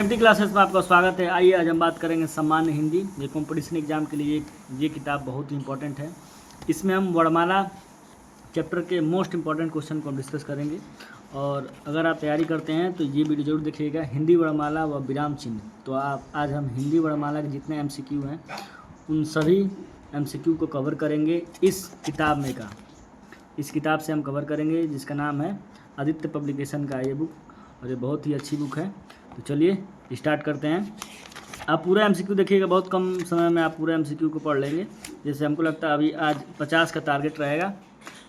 Hindi classes में आपका स्वागत है। आइए आज हम बात करेंगे सामान्य हिंदी। ये कंपटीशन एग्जाम के लिए ये किताब बहुत ही इंपॉर्टेंट है। इसमें हम वर्णमाला चैप्टर के मोस्ट इंपॉर्टेंट क्वेश्चन को हम डिस्कस करेंगे। और अगर आप तैयारी करते हैं तो ये वीडियो जरूर देखिएगा, हिंदी वर्णमाला व विराम चिन्ह। तो आज हम हिंदी वर्णमाला के जितने MCQ हैं उन सभी MCQ को कवर करेंगे इस किताब में का। इस किताब से हम कवर करेंगे, जिसका नाम है आदित्य पब्लिकेशन का ये बुक, और ये बहुत ही अच्छी बुक है। तो चलिए स्टार्ट करते हैं। आप पूरा MCQ देखिएगा, बहुत कम समय में आप पूरा MCQ को पढ़ लेंगे। जैसे हमको लगता है अभी आज 50 का टारगेट रहेगा,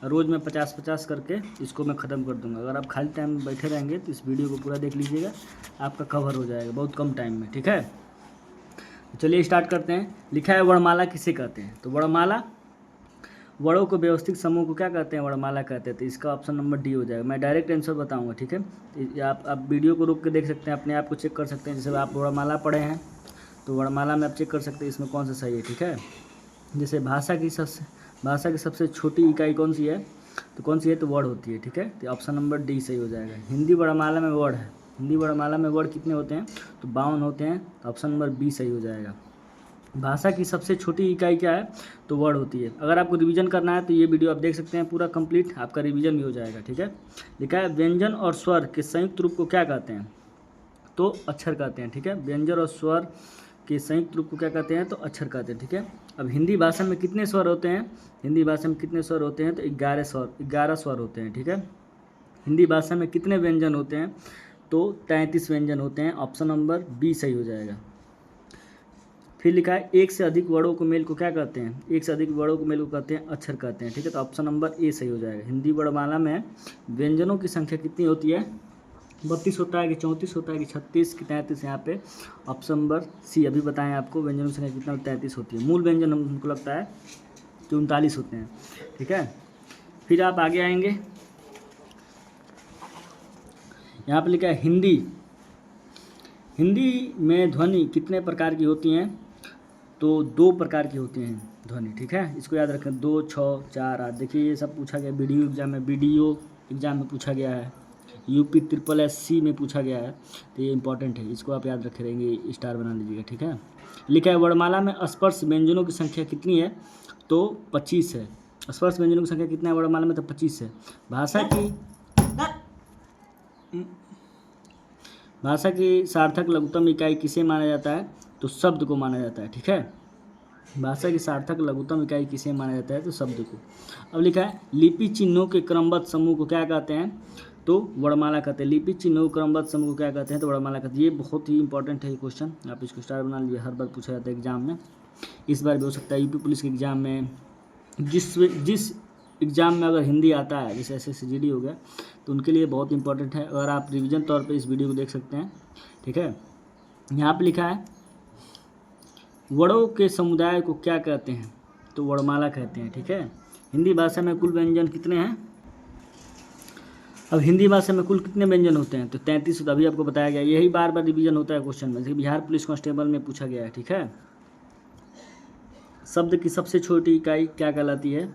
रोज़ मैं 50-50 करके इसको मैं ख़त्म कर दूंगा। अगर आप खाली टाइम में बैठे रहेंगे तो इस वीडियो को पूरा देख लीजिएगा, आपका कवर हो जाएगा बहुत कम टाइम में, ठीक है। तो चलिए स्टार्ट करते हैं। लिखा है वर्णमाला किसे कहते हैं। तो वर्णमाला वर्णों को व्यवस्थित समूह को क्या कहते हैं, वर्णमाला कहते हैं। तो इसका ऑप्शन नंबर डी हो जाएगा। मैं डायरेक्ट आंसर बताऊंगा, ठीक है। आप वीडियो को रोक के देख सकते हैं, अपने आप को चेक कर सकते हैं। जैसे आप वर्णमाला पढ़े हैं तो वर्णमाला में आप चेक कर सकते हैं इसमें कौन सा सही है, ठीक है। जैसे भाषा की सबसे छोटी इकाई कौन सी है, तो कौन सी है, तो वर्ड होती है, ठीक है। तो ऑप्शन नंबर डी सही हो जाएगा। हिंदी वर्णमाला में वर्ड है। हिंदी वर्णमाला में वर्ड कितने होते हैं, तो 52 होते हैं। तो ऑप्शन नंबर बी सही हो जाएगा। भाषा की सबसे छोटी इकाई क्या है, तो वर्ड होती है। अगर आपको रिवीजन करना है तो ये वीडियो आप देख सकते हैं पूरा कंप्लीट, आपका रिवीजन भी हो जाएगा, ठीक है। लिखा है व्यंजन और स्वर के संयुक्त रूप को क्या कहते हैं, तो अक्षर कहते हैं, ठीक है। व्यंजन और स्वर के संयुक्त रूप को क्या कहते हैं, तो अक्षर कहते हैं, ठीक है। अब हिंदी भाषा में कितने स्वर होते हैं, हिंदी भाषा में कितने स्वर होते हैं, तो 11 स्वर होते हैं, ठीक है। हिंदी भाषा में कितने व्यंजन होते हैं, तो 33 व्यंजन होते हैं। ऑप्शन नंबर बी सही हो जाएगा। फिर लिखा है एक से अधिक वर्णों को मेल को क्या कहते हैं, एक से अधिक वर्णों को मेल को कहते हैं अक्षर कहते हैं, ठीक है। तो ऑप्शन नंबर ए सही हो जाएगा। हिंदी वर्णमाला में व्यंजनों की संख्या कितनी होती है, 32 होता है कि 34 होता है कि 36 कि 33, यहाँ पे ऑप्शन नंबर सी अभी बताएं आपको। व्यंजनों की संख्या कितना 33 होती है। मूल व्यंजन हमको लगता है 39 होते हैं, ठीक है। फिर आप आगे आएंगे, यहाँ पर लिखा है हिंदी में ध्वनि कितने प्रकार की होती हैं, तो 2 प्रकार की होती हैं ध्वनि, ठीक है। इसको याद रखें, 2, 6, 4, 8। देखिए ये सब पूछा गया वीडियो एग्जाम में पूछा गया है, UP SSSC में पूछा गया है। तो ये इंपॉर्टेंट है, इसको आप याद रखे रहेंगे, स्टार बना लीजिएगा, ठीक है। लिखा है वर्णमाला में स्पर्श व्यंजनों की संख्या कितनी है, तो 25 है। स्पर्श व्यंजनों की संख्या कितना है वर्णमाला में, तो 25 है। भाषा की सार्थक लघुत्तम इकाई किसे माना जाता है, तो शब्द को माना जाता है, ठीक है। भाषा की सार्थक लघुत्तम इकाई किसे माना जाता है, तो शब्द को। अब लिखा है लिपि चिन्हों के क्रमबद्ध समूह को क्या कहते हैं, तो वर्णमाला कहते हैं। लिपि चिन्हों के क्रमबद्ध समूह को क्या कहते हैं, तो वर्णमाला कहते हैं। ये बहुत ही इंपॉर्टेंट है ये क्वेश्चन, आप इसको स्टार बना लीजिए। हर बार पूछा जाता है एग्जाम में, इस बार भी हो सकता है। UP पुलिस के एग्जाम में जिस एग्ज़ाम में अगर हिंदी आता है, जैसे SSGD हो गया, तो उनके लिए बहुत इंपॉर्टेंट है। अगर आप रिवीजन तौर पे इस वीडियो को देख सकते हैं, ठीक है। यहाँ पे लिखा है वर्णों के समुदाय को क्या कहते हैं, तो वर्णमाला कहते हैं, ठीक है। हिंदी भाषा में कुल व्यंजन कितने हैं, अब हिंदी भाषा में कुल कितने व्यंजन होते हैं, तो 33 होता है। अभी आपको बताया गया, यही बार बार रिवीजन होता है क्वेश्चन में। जैसे बिहार पुलिस कांस्टेबल में पूछा गया है, ठीक है। शब्द की सबसे छोटी इकाई क्या कहलाती है,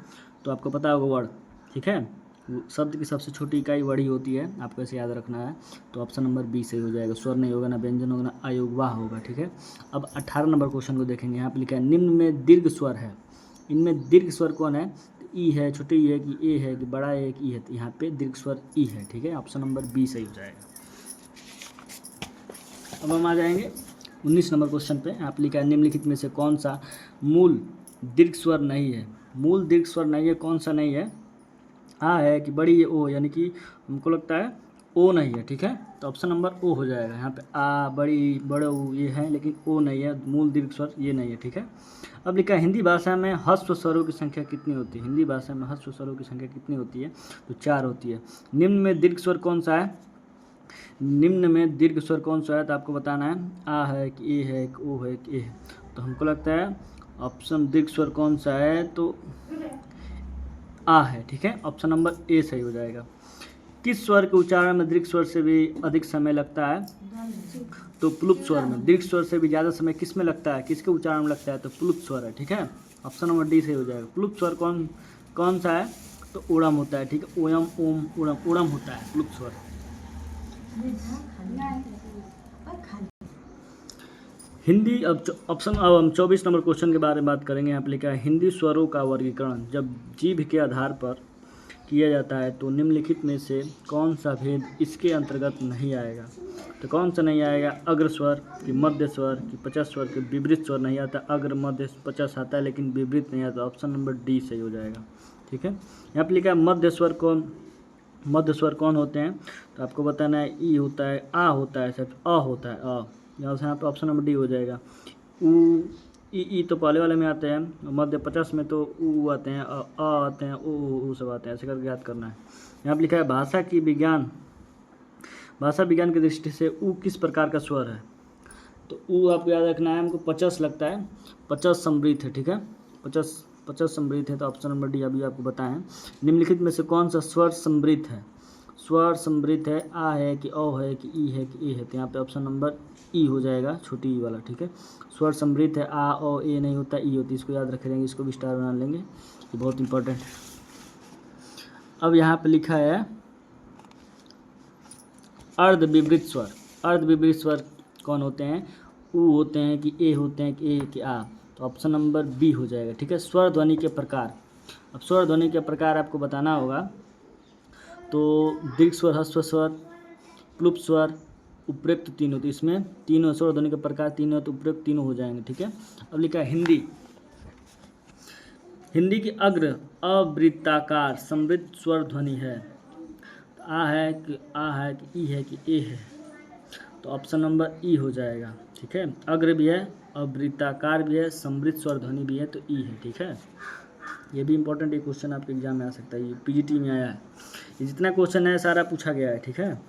तो आपको पता होगा वर्ड, ठीक है। शब्द की सबसे छोटी इकाई वर्ड ही होती है, आपको ऐसे याद रखना है। तो ऑप्शन नंबर बी सही हो जाएगा। स्वर नहीं होगा, ना व्यंजन होगा, ना अयोगवाह होगा, ठीक है। अब 18 नंबर क्वेश्चन को देखेंगे। यहाँ पे लिखा है निम्न में दीर्घ स्वर है। इनमें दीर्घ स्वर कौन है, तो ई है, छोटी ई है कि ए है कि बड़ा है कि ई है, तो यहाँ पे दीर्घ स्वर ई है, ठीक है। ऑप्शन नंबर बी सही हो जाएगा। अब हम आ जाएंगे 19 नंबर क्वेश्चन पे। यहाँ पे लिखा है निम्नलिखित में से कौन सा मूल दीर्घ स्वर नहीं है। मूल दीर्घ स्वर नहीं है, कौन सा नहीं है, आ है कि बड़ी ये ओ, यानी कि हमको लगता है ओ नहीं है, ठीक है। तो ऑप्शन नंबर ओ हो जाएगा। यहाँ पे आ, बड़े ये है, लेकिन ओ नहीं है, मूल दीर्घ स्वर ये नहीं है, ठीक है। अब लिखा है हिंदी भाषा में ह्रस्व स्वरों की संख्या कितनी होती है। हिंदी भाषा में ह्रस्व स्वरों की संख्या कितनी होती है, तो 4 होती है। निम्न में दीर्घ स्वर कौन सा है, निम्न में दीर्घ स्वर कौन सा है, तो आपको बताना है आ है कि ए है कि ओ है कि ए है। तो हमको लगता है ऑप्शन दीर्घ स्वर कौन सा है, तो आ है, ठीक है। ऑप्शन नंबर ए सही हो जाएगा। किस स्वर के उच्चारण में दीर्घ स्वर से भी अधिक समय लगता है, तो प्लुप्त स्वर में। दीर्घ स्वर से भी ज़्यादा समय किस में लगता है, किसके उच्चारण में लगता है, तो प्लुप्त स्वर है, ठीक है। ऑप्शन नंबर डी सही हो जाएगा। प्लुप्त स्वर कौन सा है, तो ऊड़म होता है, ठीक है। ओयम ओम ऊड़म होता है प्लुप्त स्वर। हिंदी ऑप्शन अब हम 24 नंबर क्वेश्चन के बारे में बात करेंगे। यहाँ पे लिखा है हिंदी स्वरों का वर्गीकरण जब जीभ के आधार पर किया जाता है तो निम्नलिखित में से कौन सा भेद इसके अंतर्गत नहीं आएगा। तो कौन सा नहीं आएगा? अग्र स्वर कि मध्य स्वर कि पचस स्वर कि विवृत स्वर नहीं आता। अग्र मध्य पचस आता है लेकिन विवृत नहीं आता। ऑप्शन नंबर डी सही हो जाएगा। ठीक है, यहाँ पे लिखा है मध्य स्वर कौन होते हैं? तो आपको बताना है ई होता है, आ होता है, सिर्फ अ होता है अ। यहाँ पे ऑप्शन नंबर डी हो जाएगा। ऊ ई तो पहले वाले में आते हैं, मध्य 50 में तो ऊ आते हैं, अ आते हैं, ऊ सब आते हैं, ऐसे करके याद करना है। यहाँ पे लिखा है भाषा विज्ञान की दृष्टि से ऊ किस प्रकार का स्वर है? तो ऊ आपको याद रखना है, हमको 50 लगता है, 50 समृद्ध है। ठीक है, 50 समृद्ध है। तो ऑप्शन नंबर डी अभी आपको बताएं निम्नलिखित में से कौन सा स्वर समृद्ध है? स्वर समृद्ध है, आ है कि ओ है कि ई है कि ए है? तो यहाँ पे ऑप्शन नंबर ई हो जाएगा, छोटी ई वाला। ठीक है, स्वर समृद्ध है, आ ओ ए नहीं होता, ई होती, इसको याद रख लेंगे, इसको भी स्टार बना लेंगे, ये बहुत इंपॉर्टेंट है। अब यहाँ पे लिखा है अर्धविवृत स्वर। अर्धविवृत स्वर कौन होते हैं? ऊ होते हैं कि ए होते हैं कि ए कि आ? तो ऑप्शन नंबर बी हो जाएगा। ठीक है, स्वर ध्वनि के प्रकार। अब स्वर ध्वनि के प्रकार आपको बताना होगा, तो दीर्घ स्वर, ह्रस्व स्वर, प्लुप स्वर, उपयुक्त तीनों। तो इसमें तीनों स्वर ध्वनि के प्रकार तीनों, तो उपयुक्त तीनों हो जाएंगे। ठीक है, अब लिखा है हिंदी की अग्र अवृत्ताकार समृद्ध स्वर ध्वनि है। तो आ है कि ई है कि ए है? तो ऑप्शन नंबर ई हो जाएगा। ठीक है, अग्र भी है, अवृत्ताकार भी है, समृद्ध स्वर ध्वनि भी है, तो ई है। ठीक है, ये भी इंपॉर्टेंट, ये क्वेश्चन आपके एग्जाम में आ सकता है, ये पीजीटी में आया है, ये जितना क्वेश्चन है सारा पूछा गया है। ठीक है,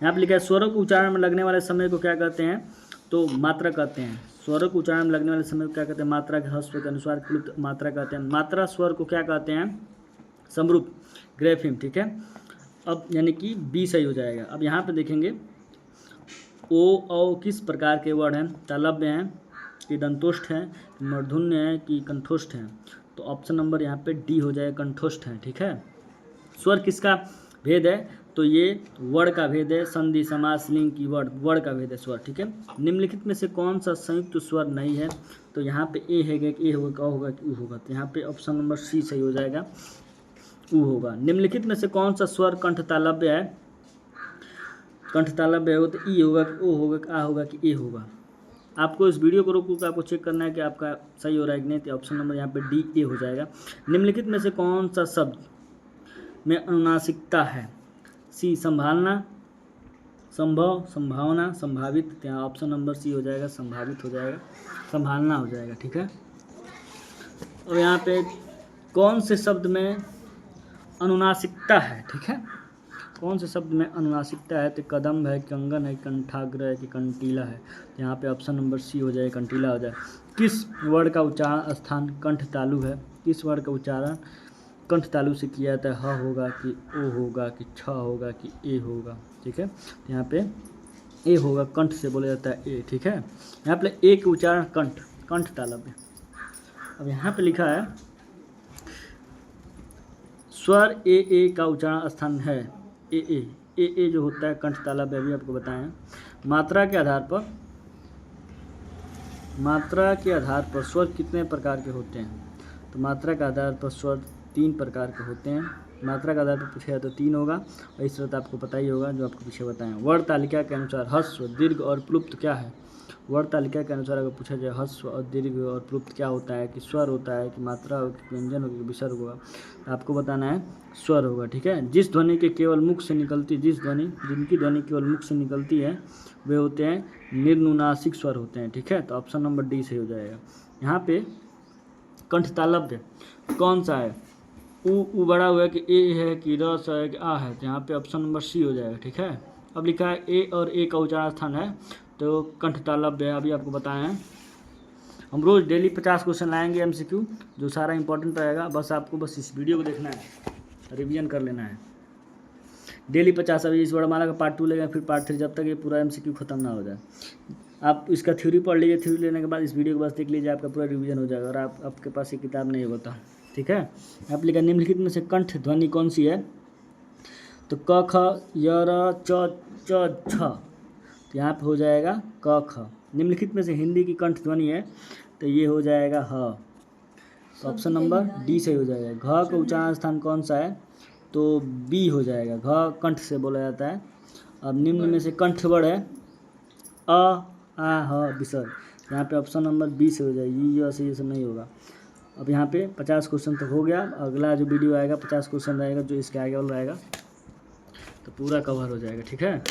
यहाँ पे लिखा है स्वरों को उच्चारण में लगने वाले समय को क्या कहते हैं? तो मात्रा कहते हैं। स्वरों को उच्चारण में लगने वाले समय को क्या कहते हैं? मात्रा के ह्रस्व के अनुसार क्लुप्त मात्रा कहते हैं। मात्रा स्वर को क्या कहते हैं? समरूप, ग्रेफिम। ठीक है, अब यानी कि बी सही हो जाएगा। अब यहाँ पे देखेंगे ओ औ किस प्रकार के वर्ड हैं? तालव्य हैं कि दंतोष्ठ हैं, मूर्धन्य है कि कंठोष्ठ हैं? तो ऑप्शन नंबर यहाँ पे डी हो जाएगा, कंठोष्ठ हैं। ठीक है, स्वर किसका भेद है? तो ये वर्ण का भेद है, संधि समास लिंग की वर्ण का भेद है स्वर। ठीक है, निम्नलिखित में से कौन सा संयुक्त स्वर नहीं है? तो यहाँ पे ए है कि ए होगा, क होगा कि ऊ होगा? तो यहाँ पे ऑप्शन नंबर सी सही हो जाएगा, ऊ होगा। निम्नलिखित में से कौन सा स्वर कंठ तालव्य है? कंठ तालव्य होगा तो ई होगा कि ओ होगा कि आ होगा कि ए होगा? आपको इस वीडियो को रोक आपको चेक करना है कि आपका सही हो रहा है कि नहीं। तो ऑप्शन नंबर यहाँ पे डी ए हो जाएगा। निम्नलिखित में से कौन सा शब्द में अनुनासिकता है? सी संभालना, संभव, संभावना, संभावित। यहाँ ऑप्शन नंबर सी हो जाएगा, संभावित हो जाएगा, संभालना हो जाएगा। ठीक है, और यहाँ पे कौन से शब्द में अनुनासिकता है? ठीक है, कौन से शब्द में अनुनासिकता है? तो कदम है, कंगन है, कंठाग्र है कि कंटीला है? तो यहाँ पे ऑप्शन नंबर सी हो जाए, कंटीला हो जाए। किस वर्ण का उच्चारण स्थान कंठ तालु है? किस वर्ण का उच्चारण कंठ तालु से किया जाता है? ह होगा कि ओ होगा कि छ होगा कि ए होगा? ठीक है, तो यहाँ पे ए होगा, कंठ से बोला जाता है ए। ठीक है, यहाँ पे ए के उच्चारण कंठ तालव्य। अब यहाँ पे लिखा है स्वर ए का उच्चारण स्थान है ए जो होता है कंठ तालव्य। अभी आपको बताएं मात्रा के आधार पर स्वर कितने प्रकार के होते हैं? तो मात्रा के आधार पर स्वर 3 प्रकार के होते हैं। मात्रा के आधार पर पूछा तो 3 होगा, और इस तरह आपको पता ही होगा जो आपको पीछे बताएं। वर्ण तालिका के अनुसार ह्रस्व, दीर्घ और प्लुप्त क्या है? वर्ण तालिका के अनुसार अगर पूछा जाए ह्रस्व और दीर्घ और प्लुप्त क्या होता है, कि स्वर होता है कि मात्रा हो कि व्यंजन हो कि विसर्ग होगा? आपको बताना है स्वर होगा। ठीक है, जिस ध्वनि के केवल मुख से निकलती जिनकी ध्वनि केवल मुख से निकलती है वे होते हैं निर्नुनासिक स्वर होते हैं। ठीक है, तो ऑप्शन नंबर डी सही हो जाएगा। यहाँ पे कंठ तालव्य कौन सा है? ऊ बड़ा हुआ है कि ए है कि रस है कि आ है? तो यहाँ पे ऑप्शन नंबर सी हो जाएगा। ठीक है, अब लिखा है ए और ए का उच्चारण स्थान है, तो कंठ तालव्य है। अभी आपको बताए हैं, हम रोज़ डेली 50 क्वेश्चन लाएंगे MCQ, जो सारा इंपॉर्टेंट रहेगा। बस आपको इस वीडियो को देखना है, रिवीजन कर लेना है डेली 50। अभी इस वर्णमाला का पार्ट 2 लेगा, फिर पार्ट 3, जब तक ये पूरा MCQ खत्म ना हो जाए। आप इसका थ्योरी पढ़ लीजिए, थ्योरी लेने के बाद इस वीडियो को बस देख लीजिए, आपका पूरा रिवीजन हो जाएगा। और आपके पास ये किताब नहीं होता। ठीक है, आप लिखा निम्नलिखित में से कंठ ध्वनि कौन सी है? तो क ख य र च छ। तो यहाँ पे हो जाएगा क ख। निम्नलिखित में से हिंदी की कंठ ध्वनि है, तो ये हो जाएगा ह। तो ऑप्शन नंबर डी से हो जाएगा। घ का उच्चारण स्थान कौन सा है, तो बी हो जाएगा। घ कंठ से बोला जाता है। अब निम्न में से कंठ वर्ण है अ आ ह विसर्ग, यहाँ पे ऑप्शन नंबर बी से हो जाएगी। ये सब नहीं होगा। अब यहाँ पे 50 क्वेश्चन तक हो गया। अगला जो वीडियो आएगा 50 क्वेश्चन रहेगा, जो इसके आगे वाला रहेगा, तो पूरा कवर हो जाएगा। ठीक है।